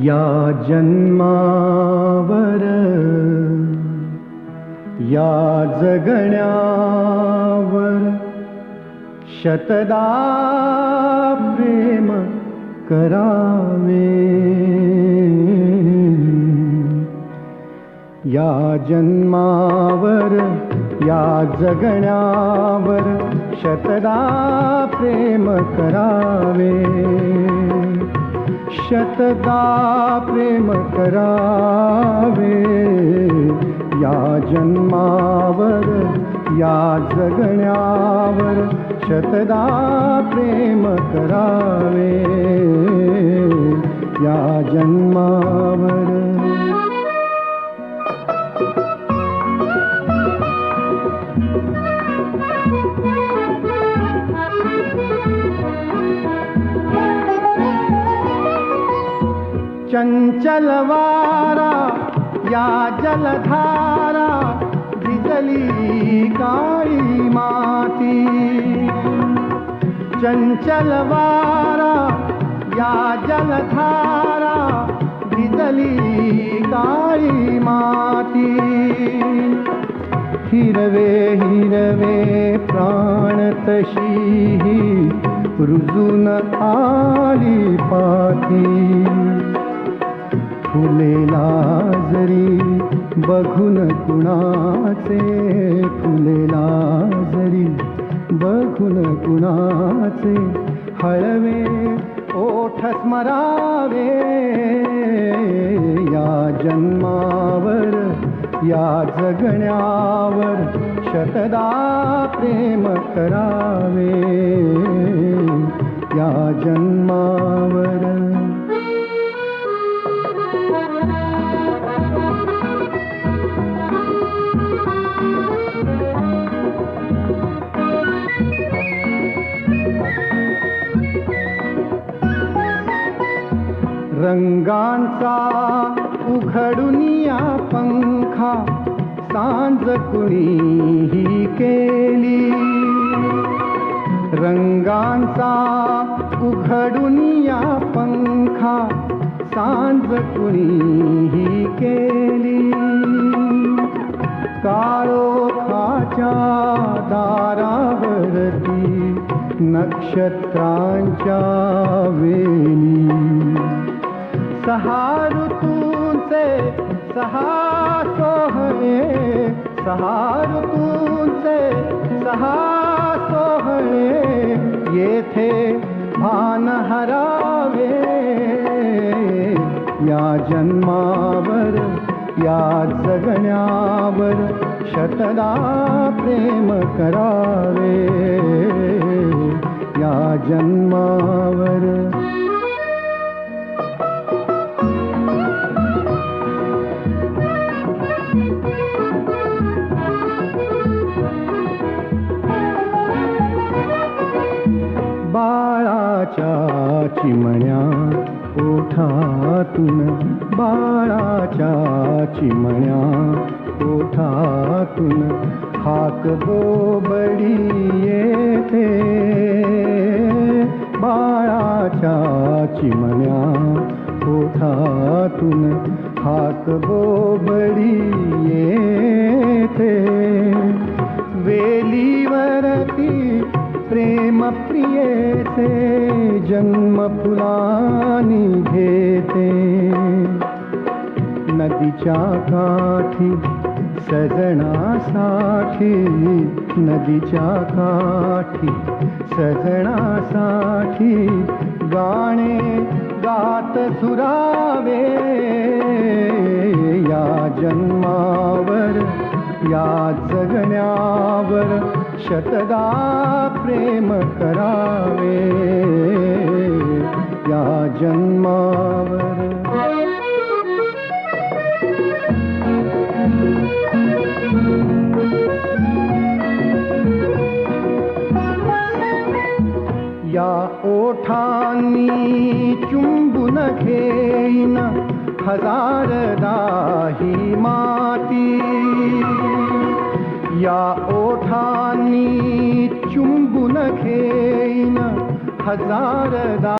या जन्मावर या जगण्यावर शतदा प्रेम करावे. या जन्मावर या जगण्यावर शतदा प्रेम करावे. शतदा प्रेम करावे. या जन्मावर या जगण्यावर शतदा प्रेम करावे. या जन्मावर चंचल वारा या जलधारा भिजली काळी माती. चंचल वारा या जलधारा भिजली काळी माती. हिरवे हिरवे प्राण तशी रुजून आली पाती. फुलेला जरी बघून कुणाचे, फुलेला जरी बघून कुणाचे, हळवे ओठ स्मरावे. या जन्मावर या जगण्यावर शतदा प्रेम करावे. या जन्मावर रंगांचा उघडुनिया पंखा सांज कुणीही केली. रंगांचा उघडुनिया पंखा सांज कुणीही केली. काळोखाच्या दारावरती नक्षत्रांच्या वेली. सहा ऋतूंचे सहा सोहळे, सहा ऋतूंचे सहा सोहळे, येथे भान हरावे. या जन्मावर या जगण्यावर शतदा प्रेम करावे. या जन्मावर बाळाच्या चिमण्या ओठातून, बाळाच्या चिमण्या ओठातून हाक बोबडी येते. बाळाच्या चिमण्या ओठातून हाक बोबडी येते. वेलीवरती प्रेम प्रियेचे जन्म फुलानी घेते. नदीच्या काठी सजनासाठी, नदीच्या काठी सजनासाठी गाणे गात झुरावे. या जन्मावर या जगण्यावर शतदा प्रेम करावे. या जन्मावर या ओठांनी चुंबून घेईन हजारदा ही माती. या ओठांनी चुंबून घेईन हजारदा